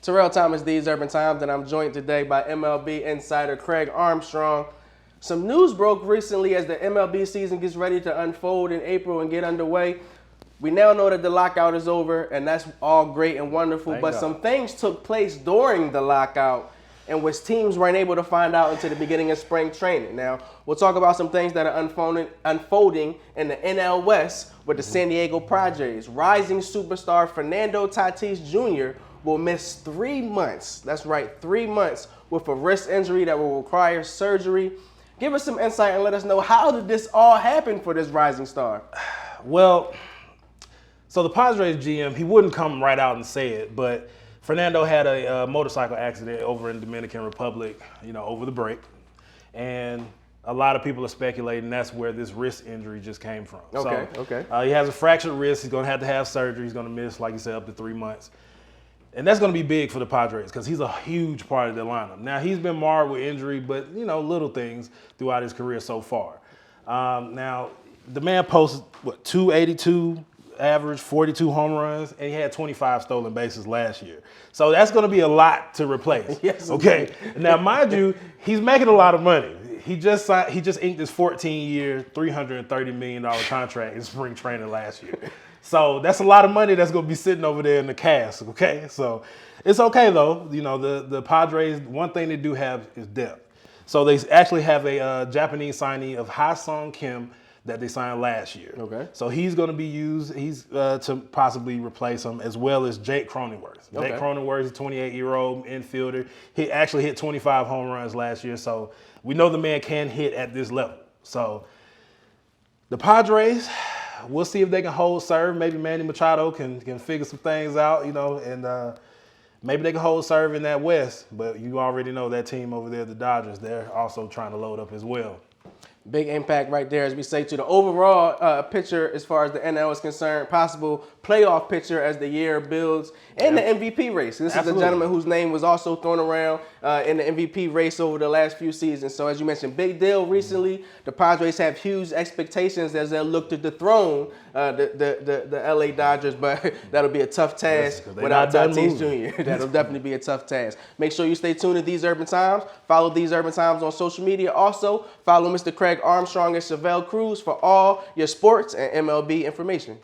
Terrell Thomas, These Urban Times, and I'm joined today by MLB insider Cregg Armstrong. Some news broke recently as the MLB season gets ready to unfold in April and get underway. We now know that the lockout is over, and that's all great and wonderful, but some things took place during the lockout and which teams weren't able to find out until the beginning of spring training. Now, we'll talk about some things that are unfolding in the NL West with the San Diego Padres. Rising superstar Fernando Tatis Jr. will miss 3 months. That's right, 3 months with a wrist injury that will require surgery. Give us some insight and let us know, how did this all happen for this rising star? Well, so the Padres GM, he wouldn't come right out and say it, but Fernando had a motorcycle accident over in Dominican Republic, over the break. And a lot of people are speculating that's where this wrist injury just came from. Okay. He has a fractured wrist. He's going to have surgery. He's going to miss, like you said, up to 3 months. And that's going to be big for the Padres because he's a huge part of the lineup. Now, he's been marred with injury, but, little things throughout his career so far. Now, the man posted, 282 average, 42 home runs, and he had 25 stolen bases last year. So that's going to be a lot to replace. Yes. Okay. Now, mind you, he's making a lot of money. He just inked his 14-year, $330 million contract in spring training last year. So that's a lot of money that's going to be sitting over there in the cask, okay? So it's okay, though. The Padres, one thing they do have is depth. So they actually have a Japanese signee of Ha-Sung Kim that they signed last year. Okay. So he's going to be used to possibly replace him, as well as Jake Cronenworth. Okay. Jake Cronenworth is a 28-year-old infielder. He actually hit 25 home runs last year, so we know the man can hit at this level. So the Padres, we'll see if they can hold serve. Maybe Manny Machado can figure some things out, and maybe they can hold serve in that West. But you already know that team over there, the Dodgers, they're also trying to load up as well. Big impact right there, as we say, to the overall picture as far as the NL is concerned, possible playoff picture as the year builds, and the MVP race. This is a gentleman whose name was also thrown around in the MVP race over the last few seasons. So as you mentioned, big deal recently. The Padres have huge expectations as they look to dethrone the LA Dodgers, but that'll be a tough task without Tatis Jr. That'll definitely be a tough task. Make sure you stay tuned to These Urban Times. Follow These Urban Times on social media. Also, follow Mr. Cregg Armstrong and Chevelle Cruz for all your sports and MLB information.